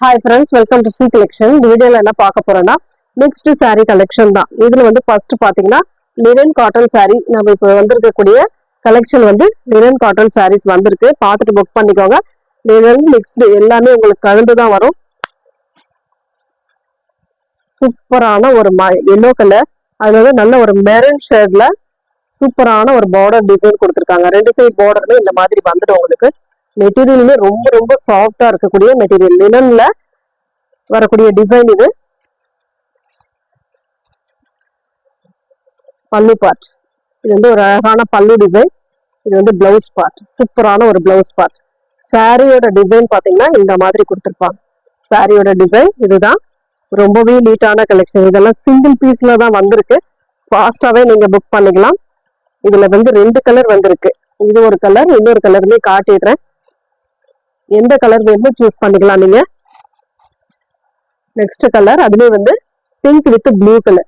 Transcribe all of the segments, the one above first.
Hi friends, welcome to C collection. இந்த வீடியோல என்ன பார்க்க போறோம்னா மிக்ஸ்டு சாரீ கலெக்ஷன் தான். இதுல வந்து ஃபர்ஸ்ட் பாத்தீங்கன்னா லினன் காட்டன் சாரீ. நம்ம இப்போ வந்திருக்கக்கூடிய கலெக்ஷன் வந்து லினன் காட்டன் சாரீஸ் வந்திருக்கு. பார்த்துட்டு புக் பண்ணிக்கோங்க. லினன் மிக்ஸ்டு எல்லாமே உங்களுக்கு கலந்து தான் வரும். சூப்பரான ஒரு எல்லோ கலர், அதுல வந்து நல்ல ஒரு மெரூன் ஷேட்ல சூப்பரான ஒரு பார்டர் டிசைன் கொடுத்துருக்காங்க. ரெண்டு சைடு பார்டருமே இந்த மாதிரி வந்துடும் உங்களுக்கு. மெட்டீரியலுமே ரொம்ப ரொம்ப சாஃப்டா இருக்கக்கூடிய மெட்டீரியல், லினன்ல வரக்கூடிய டிசைன். இது பல்லு பார்ட். இது வந்து ஒரு அழகான பல்லு டிசைன். இது வந்து பிளவுஸ் பார்ட், சூப்பரான ஒரு பிளவுஸ் பார்ட். சாரியோட டிசைன் பாத்தீங்கன்னா இந்த மாதிரி கொடுத்துருப்பாங்க. சாரியோட டிசைன் இதுதான். ரொம்பவே நீட்டான கலெக்ஷன். இதெல்லாம் சிங்கிள் பீஸ்ல தான் வந்திருக்கு. ஃபாஸ்டாவே நீங்க புக் பண்ணிக்கலாம். இதுல வந்து ரெண்டு கலர் வந்திருக்கு. இது ஒரு கலர், இன்னொரு கலருமே காட்டிடுறேன். எந்த கலர் வேணுமோ சூஸ் பண்ணிக்கலாம் நீங்க. நெக்ஸ்ட் கலர் அதுலேயே வந்து pink with blue colour.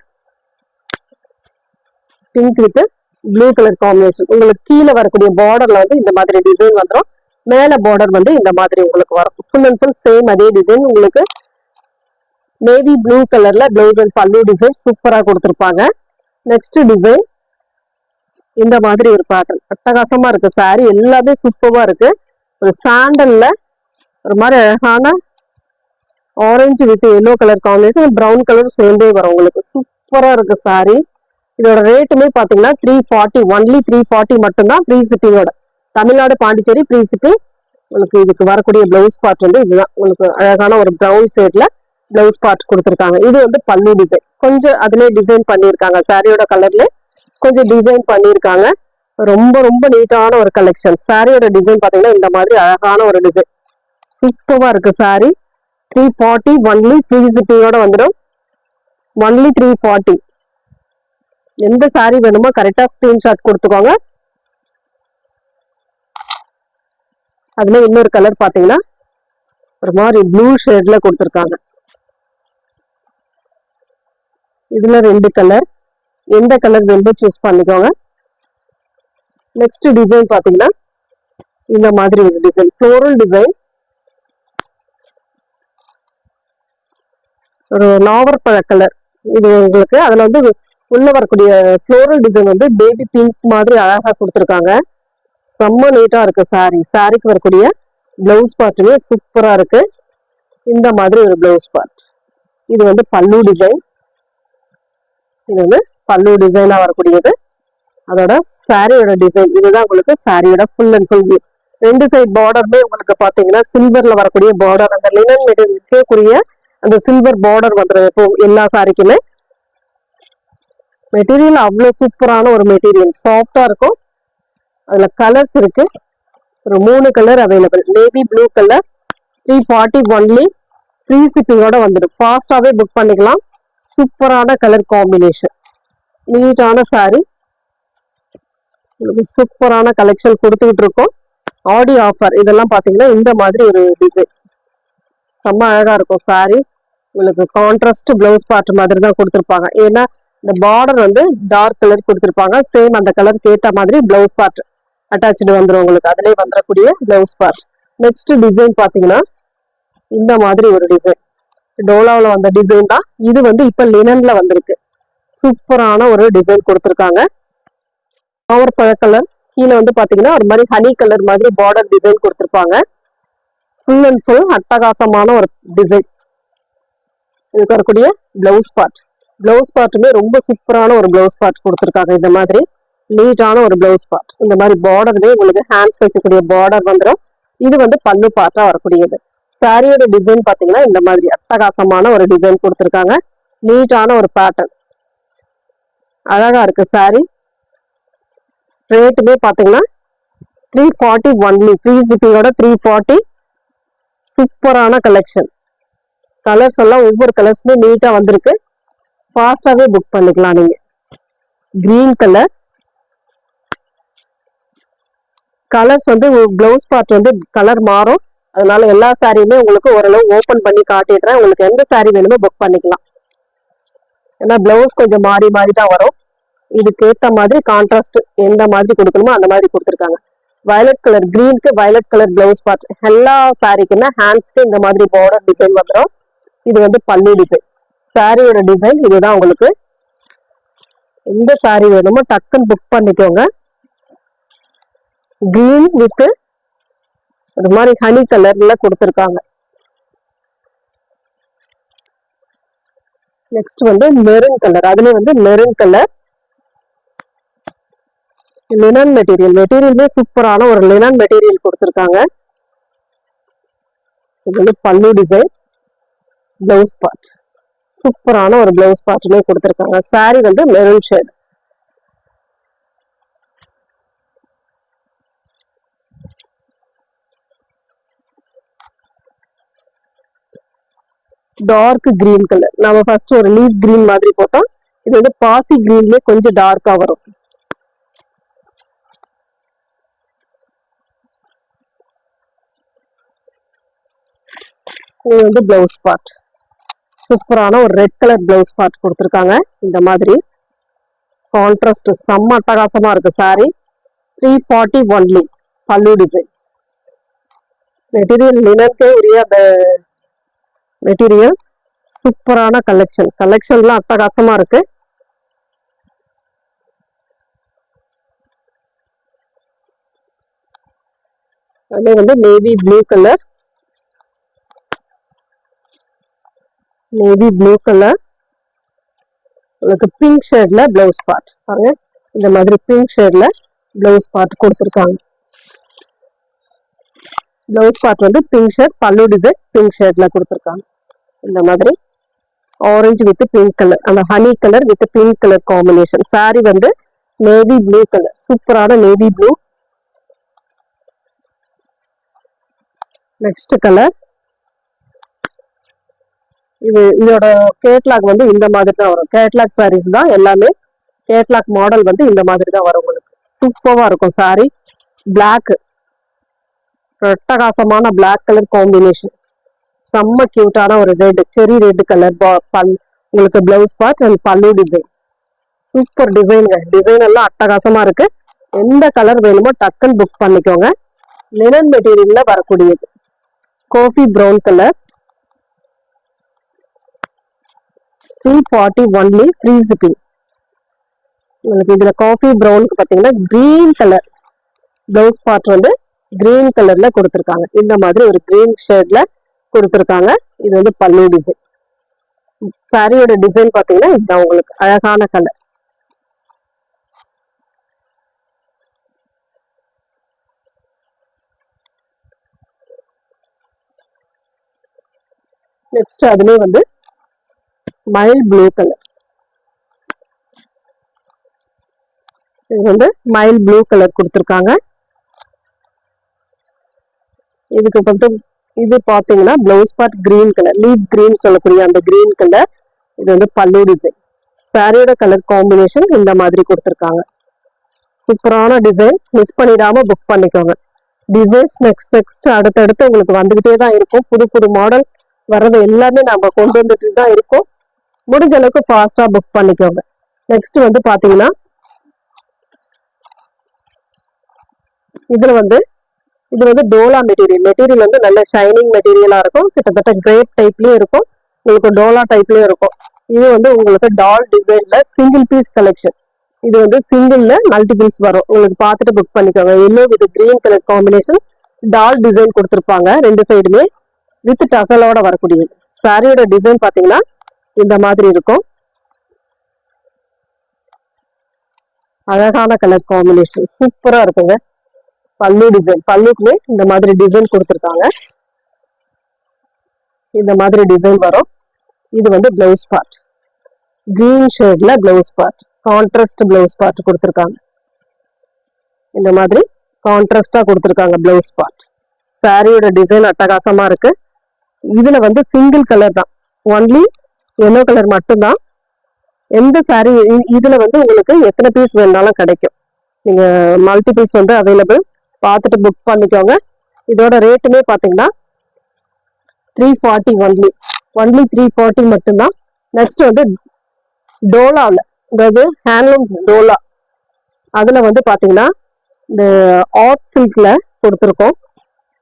Pink with blue colour combination. உங்களுக்கு கீழே வரக்கூடிய பார்டர்ல வந்து இந்த மாதிரி டிசைன் வந்துடும். மேல பார்டர் வந்து இந்த மாதிரி உங்களுக்கு வரும். ஃபுல் அண்ட் ஃபுல் சேம் அதே டிசைன். உங்களுக்கு நேவி ப்ளூ கலர்ல பிளவுஸ் அண்ட் பல்லு டிசைன் சூப்பரா கொடுத்துருப்பாங்க. நெக்ஸ்ட் டிசைன் இந்த மாதிரி ஒரு பேட்டர்ன் அட்டகாசமா இருக்கு. சாரி எல்லாமே சூப்பரா இருக்கு. ஒரு சாண்டல்ல ஒரு மாதிரி அழகான orange with yellow colour combination, brown colour சேர்ந்தே வரும் உங்களுக்கு. சூப்பரா இருக்கு சாரி. இதோட ரேட்டுமே பாத்தீங்கன்னா 340, ஒன்லி 340 மட்டும்தான், ஃப்ரீ ஷிப்பிங்கோட. தமிழ்நாடு பாண்டிச்சேரி ஃப்ரீ ஷிப்பிங். உங்களுக்கு இதுக்கு வரக்கூடிய பிளவுஸ் பார்ட் வந்து இதுதான். உங்களுக்கு அழகான ஒரு ப்ரௌன் ஷேட்ல பிளவுஸ் பார்ட் கொடுத்துருக்காங்க. இது வந்து பல்லு டிசைன். கொஞ்சம் அதுலேயே டிசைன் பண்ணியிருக்காங்க. சாரியோட கலர்ல கொஞ்சம் டிசைன் பண்ணியிருக்காங்க. ரொம்ப ரொம்ப நீட்டான ஒரு கலெக்ஷன். சாரியோட டிசைன் பாத்தீங்கன்னா இந்த மாதிரி அழகான ஒரு டிசைன் சூப்பரா இருக்கு. சாரி 340, ஒன்லி ஃப்ரீ ஷிப்பிங்கோட வந்துடும். ஒன்லி 340. எந்த சாரி வேணுமோ கரெக்டா ஸ்கிரீன்ஷாட் கொடுத்துக்கோங்க. அதுல இன்னொரு கலர் பாத்தீங்கன்னா ஒரு மாதிரி ப்ளூ ஷேட்ல கொடுத்துருக்காங்க. இதுல ரெண்டு கலர், எந்த கலர் வேணுமோ சூஸ் பண்ணிக்கோங்க. நெக்ஸ்ட் டிசைன் பாத்தீங்கன்னா இந்த மாதிரி ஒரு டிசைன், ஃப்ளோரல் டிசைன். ஒரு நாவற்பழ கலர் இது உங்களுக்கு. அதுல வந்து உள்ள வரக்கூடிய ஃப்ளோரல் டிசைன் வந்து பேபி பிங்க் மாதிரி அழகா கொடுத்துருக்காங்க. செம்ம நீட்டா இருக்கு சாரி. சாரிக்கு வரக்கூடிய பிளவுஸ் பார்ட்டுமே சூப்பரா இருக்கு. இந்த மாதிரி ஒரு பிளவுஸ் பார்ட். இது வந்து பல்லு டிசைன். இது வந்து பல்லு டிசைனா வரக்கூடியது. அதோட சாரியோட டிசைன் இதுதான். உங்களுக்கு சாரியோட ஃபுல் அண்ட் ஃபுல் வியூ. ரெண்டு சைட் பார்டருமே உங்களுக்கு பாத்தீங்கன்னா சில்வர்ல வரக்கூடிய பார்டர், அந்த லினன் மெட்டீரியலுக்குரிய அந்த சில்வர் பார்டர் வந்துடும் இப்போ எல்லா சாரிக்குமே. மெட்டீரியல் அவ்வளவு சூப்பரான ஒரு மெட்டீரியல், சாஃப்டா இருக்கும். அதுல கலர்ஸ் இருக்கு. ஒரு 3 colour available. Navy blue colour 340, only free ஷிப்பிங்கோட வந்துடும். ஃபாஸ்டாவே புக் பண்ணிக்கலாம். சூப்பரான கலர் காம்பினேஷன், நீட்டான சாரி. சூப்பரான கலெக்ஷன் கொடுத்துக்கிட்டு இருக்கோம். ஆடி ஆஃபர் இதெல்லாம் பாத்தீங்கன்னா இந்த மாதிரி ஒரு டிசைன் செம்ம அழகா இருக்கும் சாரி. உங்களுக்கு கான்ட்ராஸ்ட் பிளவுஸ் பார்ட் மாதிரி தான் கொடுத்துருப்பாங்க. ஏன்னா இந்த பார்டர் வந்து டார்க் கலர் கொடுத்துருப்பாங்க. சேம் அந்த கலருக்கு ஏற்ற மாதிரி பிளவுஸ் பார்ட் அட்டாச்சு வந்துடும் உங்களுக்கு. அதுலேயே வந்துடக்கூடிய பிளவுஸ் பார்ட். நெக்ஸ்ட் டிசைன் பாத்தீங்கன்னா இந்த மாதிரி ஒரு டிசைன், டோலாவில் வந்த டிசைன் தான். இது வந்து இப்ப லினன்ல வந்திருக்கு. சூப்பரான ஒரு டிசைன் கொடுத்துருக்காங்க. பவர் பழ கலர். கீழே வந்து பாத்தீங்கன்னா ஒரு மாதிரி ஹனி கலர் மாதிரி பார்டர் டிசைன் கொடுத்துருப்பாங்க. ஃபுல் அண்ட் ஃபுல் அட்டகாசமான ஒரு டிசைன். இதுக்கு வரக்கூடிய பிளவுஸ் பார்ட். பிளவுஸ் பார்ட்டுமே ரொம்ப சூப்பரான ஒரு பிளவுஸ் பார்ட் கொடுத்துருக்காங்க. இந்த மாதிரி நீட்டான ஒரு பிளவுஸ் பார்ட். இந்த மாதிரி பார்டர்லேயே உங்களுக்கு ஹேண்ட்ஸ் வைக்கக்கூடிய பார்டர் வந்துடும். இது வந்து பல்லு பார்ட்டா வரக்கூடியது. சாரியோட டிசைன் பாத்தீங்கன்னா இந்த மாதிரி அட்டகாசமான ஒரு டிசைன் கொடுத்துருக்காங்க. நீட்டான ஒரு பேட்டர்ன், அழகா இருக்கு சாரி. ரேட்டுமே பாத்தீங்கன்னா 340, ஒன்லி ஃப்ரீ ஷிப்பிங்கோட 340. சூப்பரான கலெக்ஷன். கலர்ஸ் எல்லாம் ஒவ்வொரு கலர்ஸுமே நீட்டா வந்திருக்கு. ஃபாஸ்டாவே புக் பண்ணிக்கலாம் நீங்க. Green colour. கலர்ஸ் வந்து பிளவுஸ் பார்ட் வந்து கலர் மாறும். அதனால எல்லா சாரியுமே உங்களுக்கு ஓரளவு ஓபன் பண்ணி காட்டிடுறேன். உங்களுக்கு எந்த சாரி வேணுமோ புக் பண்ணிக்கலாம். ஏன்னா பிளவுஸ் கொஞ்சம் மாறி மாறி தான் வரும். இதுக்கு ஏற்ற மாதிரி கான்ட்ராஸ்ட் எந்த மாதிரி கொடுக்கணுமோ அந்த மாதிரி கொடுத்துருக்காங்க. வயலட் கலர் கிரீனுக்கு வயலட் கலர் பிளவுஸ் பார்ட். எல்லா சாரிக்குமே ஹேண்ட்ஸ்க்கு இந்த மாதிரி பார்டர் டிசைன் வந்துடும். இது வந்து பல்லு டிசைன். சாரியோட டிசைன் இதுதான். உங்களுக்கு எந்த சாரி வேணுமோ டக்குன்னு புக் பண்ணிக்கோங்க. கிரீன் வித் ஒரு மாதிரி ஹனி கலர்ல கொடுத்துருக்காங்க. நெக்ஸ்ட் வந்து மெரூன் கலர். அதுல வந்து மெரூன் கலர் லினன் மெட்டீரியல். மெட்டீரியல்லே சூப்பரான ஒரு லினன் மெட்டீரியல் கொடுத்துருக்காங்க. இது வந்து பல்லு டிசைன், பிளவுஸ் பார்ட் சூப்பரான ஒரு பிளவுஸ் பார்ட்லயே கொடுத்துருக்காங்க. சாரி வந்து maroon shade. Dark green colour. நம்ம ஃபர்ஸ்ட் ஒரு லீஃப் கிரீன் மாதிரி போட்டோம். இது வந்து பாசி கிரீன்லயே கொஞ்சம் டார்க்கா வரும். இது வந்து பிளவுஸ் பார்ட். சூப்பரான ஒரு ரெட் கலர் பிளவுஸ் பார்ட் கொடுத்துருக்காங்க. இந்த மாதிரி கான்ட்ராஸ்ட் செம்ம அட்டகாசமா இருக்கு சாரி. 340 ஒன்லி. பல்லு டிசைன். மெட்டீரியல் லினனுக்கே உரிய அந்த மெட்டீரியல். சூப்பரான கலெக்ஷன்லாம் அட்டகாசமா இருக்கு. அது வந்து navy blue colour. Navy blue colour உங்களுக்கு பிங்க் ஷேட்ல பிளவுஸ் பார்ட் பாருங்க. இந்த மாதிரி பிங்க் ஷேட்ல பிளவுஸ் பார்ட் கொடுத்துருக்காங்க. பிளவுஸ் பார்ட் வந்து பிங்க் ஷேட், பல்லு டிசைன் பிங்க் ஷேட்ல கொடுத்துருக்காங்க. இந்த மாதிரி ஆரஞ்சு வித் பிங்க் கலர், அந்த honey colour with pink colour combination. Sorry வந்து நேவி ப்ளூ கலர், சூப்பரான நேவி ப்ளூ. Next colour. இதோட கேட்லாக் வந்து இந்த மாதிரி தான் வரும். கேட்லாக் சாரீஸ் தான் எல்லாமே. கேட்லாக் மாடல் வந்து இந்த மாதிரி தான் வரும். உங்களுக்கு சூப்பரா இருக்கும் சாரி. பிளாக், அட்டகாசமான பிளாக் கலர் காம்பினேஷன். செம்ம கியூட்டான ஒரு ரெட், செரி ரெட் கலர் உங்களுக்கு பிளவுஸ் பார்ட் அண்ட் பல்லு டிசைன். சூப்பர் டிசைனுங்க. டிசைன் எல்லாம் அட்டகாசமா இருக்கு. எந்த கலர் வேணுமோ டக்குன்னு புக் பண்ணிக்கோங்க. லினன் மெட்டீரியல்ல வரக்கூடியது. Coffee brown colour. 340 only. Free shipping. உங்களுக்கு இதுல காஃபி ப்ரௌனுக்கு பாத்தீங்கன்னா கிரீன் கலர் பிளவுஸ் பார்ட் வந்து கிரீன் கலர்ல கொடுத்துருக்காங்க. இந்த மாதிரி ஒரு கிரீன் ஷேட்ல கொடுத்துருக்காங்க. இது வந்து பல்லு டிசைன். சாரியோட டிசைன் பாத்தீங்கன்னா இதுதான். உங்களுக்கு அழகான கலர். நெக்ஸ்ட் அதுலயே வந்து மைல் ப்ளூ கலர். இது வந்து மைல் ப்ளூ கலர் கொடுத்துருக்காங்க. இதுக்கு வந்து இது பாத்தீங்கன்னா blouse part green colour, leaf green சொல்லக்கூடிய அந்த கிரீன் கலர். இது வந்து பல்லு டிசைன். சாரியோட கலர் காம்பினேஷன் இந்த மாதிரி கொடுத்துருக்காங்க. சூப்பரான டிசைன். மிஸ் பண்ணிடாம புக் பண்ணிக்கோங்க. டிசைன்ஸ் நெக்ஸ்ட் அடுத்தடுத்து உங்களுக்கு வந்துகிட்டே தான் இருக்கும். புது புது மாடல் வர்றது எல்லாமே நம்ம கொண்டு வந்துட்டு தான் இருக்கோம். முடிஞ்ச அளவுக்கு ஃபாஸ்டா புக் பண்ணிக்கோங்க. நெக்ஸ்ட் வந்து பாத்தீங்கன்னா இது வந்து டோலா மெட்டீரியல். மெட்டீரியல் வந்து நல்ல ஷைனிங் மெட்டீரியலா இருக்கும். கிட்டத்தட்ட கிரேப் டைப்லயும் இருக்கும், உங்களுக்கு டோலா டைப்லயும் இருக்கும். இது வந்து உங்களுக்கு டால் டிசைன்ல சிங்கிள் பீஸ் கலெக்ஷன். இது வந்து சிங்கிள்ல மல்டிபிள்ஸ் வரும். உங்களுக்கு பார்த்துட்டு புக் பண்ணிக்கோங்க. Yellow with green colour combination. Doll design கொடுத்துருப்பாங்க ரெண்டு சைடுமே வித் டசலோட வரக்கூடியது. சாரியோட டிசைன் பாத்தீங்கன்னா இந்த மாதிரி இருக்கும். அழகான கலர் காம்பினேஷன் சூப்பரா இருக்குங்க. பல்லு டிசைன், பல்லுக்குமே இந்த மாதிரி டிசைன் கொடுத்துருக்காங்க. இந்த மாதிரி டிசைன் வரும். இது வந்து பிளவுஸ் பார்ட். கிரீன் ஷேட்ல blouse part, contrast blouse part கொடுத்துருக்காங்க. இந்த மாதிரி கான்ட்ராஸ்டா கொடுத்துருக்காங்க பிளவுஸ் பார்ட். சாரியோட டிசைன் அட்டகாசமா இருக்கு. இதுல வந்து சிங்கிள் கலர் தான், ஒன்லி எல்லோ கலர் மட்டும்தான். எந்த சாரி இதுல வந்து உங்களுக்கு எத்தனை பீஸ் வேணாலும் கிடைக்கும். நீங்க மல்டிபிள்ஸ் வந்து அவைலபிள். பார்த்துட்டு புக் பண்ணிக்கோங்க. இதோட ரேட்டுமே பாத்தீங்கன்னா 340 ஒன்லி 340 மட்டும்தான். நெக்ஸ்ட் வந்து டோலாவில், அதாவது ஹேண்ட்லூம்ஸ் டோலா, அதுல வந்து பாத்தீங்கன்னா இந்த ஆர்ட் சில்க்ல கொடுத்துருக்கோம்.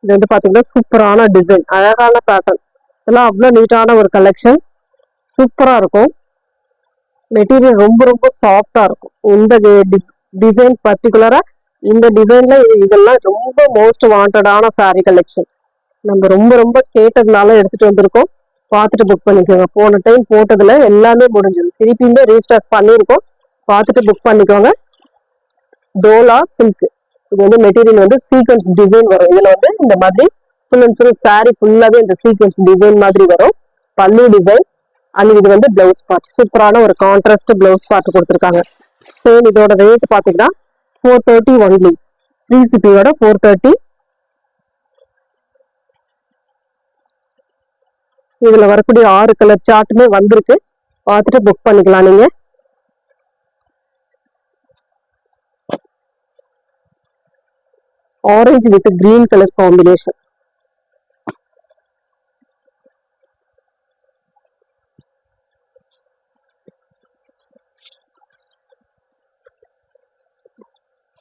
இது வந்து பாத்தீங்கன்னா சூப்பரான டிசைன், அழகான பேட்டர்ன், இதெல்லாம் அவ்வளோ நீட்டான ஒரு கலெக்ஷன். சூப்பரா இருக்கும். மெட்டீரியல் ரொம்ப ரொம்ப சாஃப்டா இருக்கும். இந்த டிசைன் பர்டிகுலரா இந்த டிசைன்ல இதெல்லாம் ரொம்ப மோஸ்ட் வாண்டடான சாரீ கலெக்ஷன். நம்ம ரொம்ப ரொம்ப கேட்டதுனால எடுத்துட்டு வந்திருக்கோம். பார்த்துட்டு புக் பண்ணிக்கோங்க. போன டைம் போட்டதுல எல்லாமே முடிஞ்சது, திருப்பியுமே ரீஸ்டாக் பண்ணியிருக்கோம். பார்த்துட்டு புக் பண்ணிக்கோங்க. டோலா சில்க், இது வந்து மெட்டீரியல் வந்து சீக்வன்ஸ் டிசைன் வரும். இதுல வந்து இந்த மாதிரி ஃபுல் அண்ட் ஃபுல் சாரி ஃபுல்லாவே இந்த சீக்வன்ஸ் டிசைன் மாதிரி வரும். பல்லு டிசைன் அண்ட் இது வந்து பிளவுஸ் பார்ட். சூப்பரான ஒரு கான்ட்ராஸ்ட் பிளவுஸ் பார்ட் கொடுத்துருக்காங்க. சேம் இதோட ரேட் பாத்தீங்கன்னா 430 ஒன்லி. 3 சிபியோட 430. இதுல வரக்கூடிய 6 கலர் சார்ட்டுமே வந்திருக்கு. பார்த்துட்டு புக் பண்ணிக்கலாம் நீங்க. Orange with green colour combination.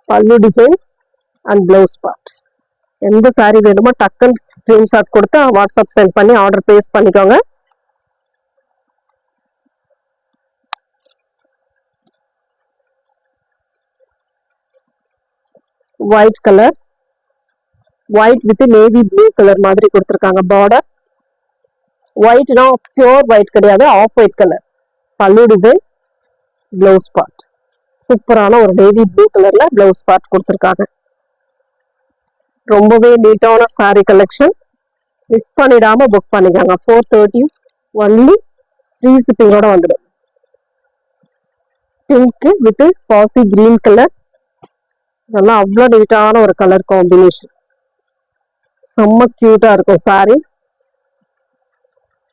Pallu design and blouse part. எந்த சாரி வேணுமோ டக்குன்னு ஸ்கிரீன்ஷாட் கொடுத்து வாட்ஸ்அப் சென்ட் பண்ணி ஆர்டர் பிளேஸ் பண்ணிக்கோங்க. White colour, white with navy blue colour மாதிரி கொடுத்துருக்காங்க. பார்டர் ஒயிட்னா பியோர் ஒயிட் கிடையாது, ஆஃப் ஒயிட் கலர். பல்லு டிசைன், பிளவுஸ் பார்ட். சூப்பரான ஒரு நேவி ப்ளூ கலர்ல பிளவுஸ் பார்ட் கொடுத்துருக்காங்க. ரொம்பவே நீட்டான சாரி கலெக்ஷன். மிஸ் பண்ணிடாம புக் பண்ணிக்கோங்க. 430 ஒன்லி. 3 சிப்பிங்கோட வந்துடும். பிங்க் வித் பாசி கிரீன் கலர், இதெல்லாம் அவ்வளோ நீட்டான ஒரு கலர் காம்பினேஷன். செம்ம கியூட்டா இருக்கும் சாரி.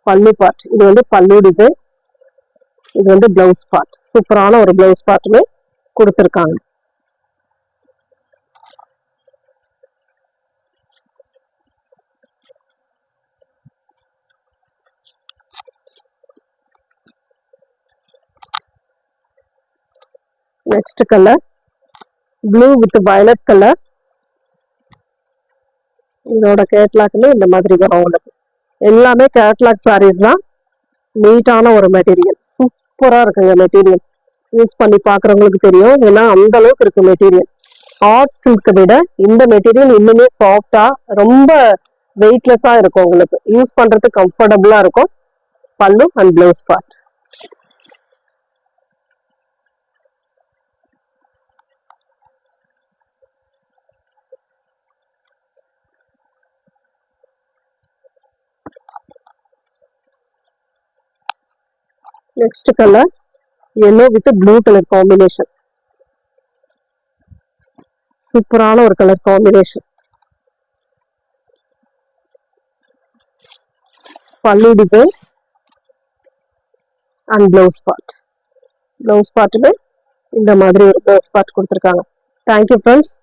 பல்லு பார்ட், இது வந்து பல்லு டிசைன், இது வந்து பிளவுஸ் பார்ட். சூப்பரான ஒரு பிளவுஸ் பார்ட்டுமே கொடுத்துருக்காங்க. Next colour blue with violet colour. இதோட கேட்லாக்ல இந்த மாதிரி வரும் உங்களுக்கு. எல்லாமே கேட்லாக் சாரீஸ் தான். நீட்டான ஒரு மெட்டீரியல், சூப்பரா இருக்குங்க மெட்டீரியல். யூஸ் பண்ணி பாக்குறவங்களுக்கு தெரியும், ஏன்னா அந்த அளவுக்கு இருக்கு மெட்டீரியல். ஆர்ட் சில்கை விட இந்த மெட்டீரியல் இன்னுமே சாஃப்டா, ரொம்ப வெயிட்லெஸ்ஸா இருக்கும். உங்களுக்கு யூஸ் பண்றதுக்கு கம்ஃபர்டபுளா இருக்கும். Pallu and blouse part. Next colour yellow with blue colour combination. சூப்பரான ஒரு colour combination. Pallu design and blouse part. Blouse பார்ட்டுமே இந்த மாதிரி ஒரு பிளவுஸ் பார்ட் கொடுத்துருக்காங்க. Thank you friends.